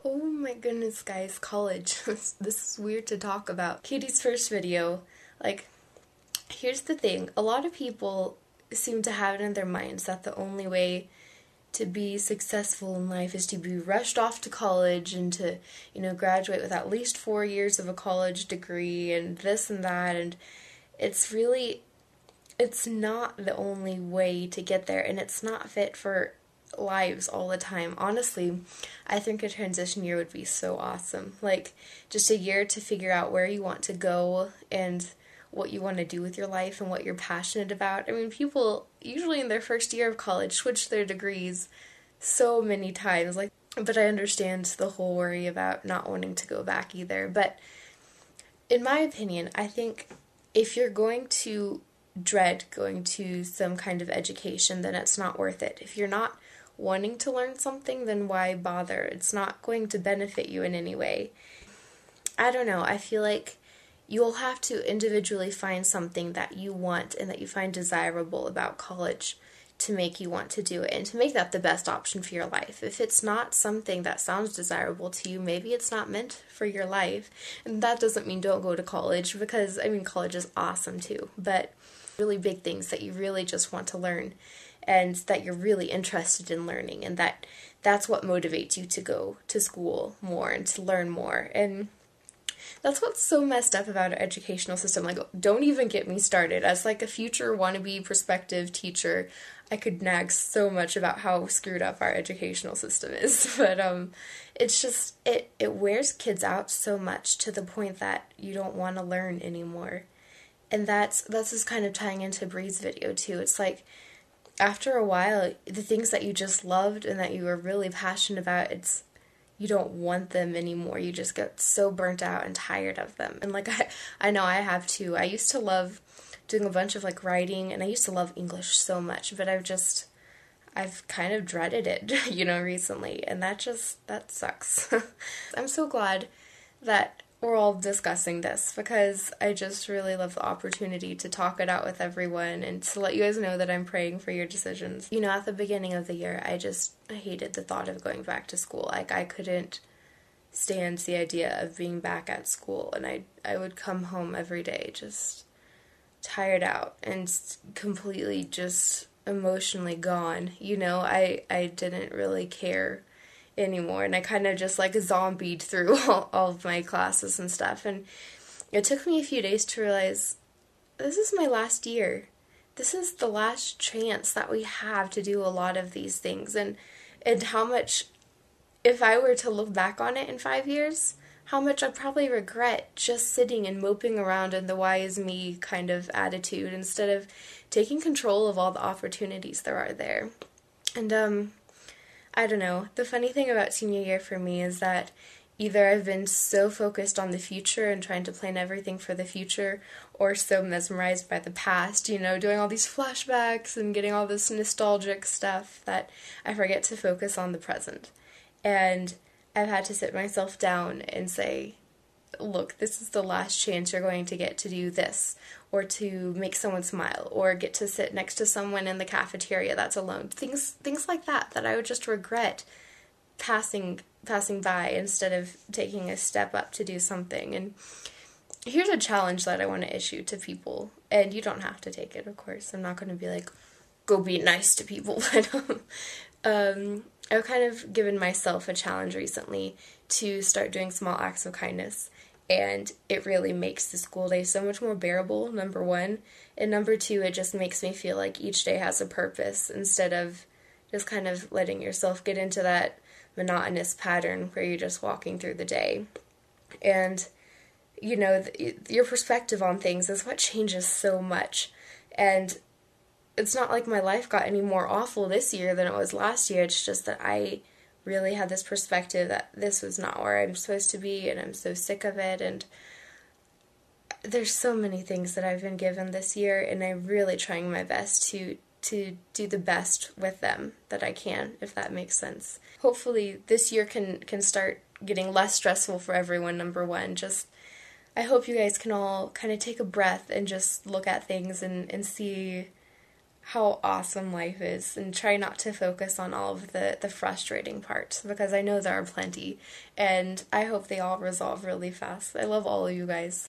Oh my goodness, guys, college. This is weird to talk about. Katie's first video. Like, here's the thing. A lot of people seem to have it in their minds that the only way to be successful in life is to be rushed off to college and to, graduate with at least 4 years of a college degree and this and that. And it's not the only way to get there, and it's not fit for lives all the time. Honestly, I think a transition year would be so awesome. Like, just a year to figure out where you want to go and what you want to do with your life and what you're passionate about. I mean, people usually in their first year of college switch their degrees so many times. But I understand the whole worry about not wanting to go back either. But in my opinion, I think if you're going to dread going to some kind of education, then it's not worth it. If you're not wanting to learn something, then why bother? It's not going to benefit you in any way. I don't know. I feel like you'll have to individually find something that you want and that you find desirable about college to make you want to do it and to make that the best option for your life. If it's not something that sounds desirable to you, maybe it's not meant for your life. And that doesn't mean don't go to college, because, college is awesome too. But really big things that you really just want to learn and that you're really interested in learning, and that's what motivates you to go to school more and to learn more. And that's what's so messed up about our educational system. Like, don't even get me started. As like a future wannabe prospective teacher, I could nag so much about how screwed up our educational system is. But it's just, it wears kids out so much to the point that you don't want to learn anymore. And that's just kind of tying into Bree's video too. It's like, after a while, the things that you just loved and that you were really passionate about, you don't want them anymore. You just get so burnt out and tired of them. And like, I know I have too. I used to love doing a bunch of like writing, and I used to love English so much, but I've kind of dreaded it, recently. And that sucks. I'm so glad that we're all discussing this, because I just really love the opportunity to talk it out with everyone and to let you guys know that I'm praying for your decisions. At the beginning of the year, I hated the thought of going back to school. Like, I couldn't stand the idea of being back at school, and I would come home every day just tired out and completely just emotionally gone. I didn't really care anymore, and I kind of just like zombied through all of my classes and stuff. And it took me a few days to realize this is my last year. This is the last chance that we have to do a lot of these things, and how much, if I were to look back on it in 5 years, how much I'd probably regret just sitting and moping around in the why is me kind of attitude instead of taking control of all the opportunities there are there. And I don't know. The funny thing about senior year for me is that either I've been so focused on the future and trying to plan everything for the future, or so mesmerized by the past, doing all these flashbacks and getting all this nostalgic stuff, that I forget to focus on the present. And I've had to sit myself down and say, look, this is the last chance you're going to get to do this, or to make someone smile, or get to sit next to someone in the cafeteria that's alone. Things like that I would just regret passing by instead of taking a step up to do something. And here's a challenge that I want to issue to people, and you don't have to take it, of course. I'm not going to be like, go be nice to people, but I've kind of given myself a challenge recently to start doing small acts of kindness. And it really makes the school day so much more bearable, number one. And number two, it just makes me feel like each day has a purpose, instead of just kind of letting yourself get into that monotonous pattern where you're just walking through the day. And, your perspective on things is what changes so much. And it's not like my life got any more awful this year than it was last year. It's just that I really had this perspective that this was not where I'm supposed to be, and I'm so sick of it. And there's so many things that I've been given this year, and I'm really trying my best to do the best with them that I can, if that makes sense. Hopefully this year can start getting less stressful for everyone, number one. I hope you guys can all kind of take a breath and just look at things and see how awesome life is and try not to focus on all of the frustrating parts, because I know there are plenty, and I hope they all resolve really fast. I love all of you guys.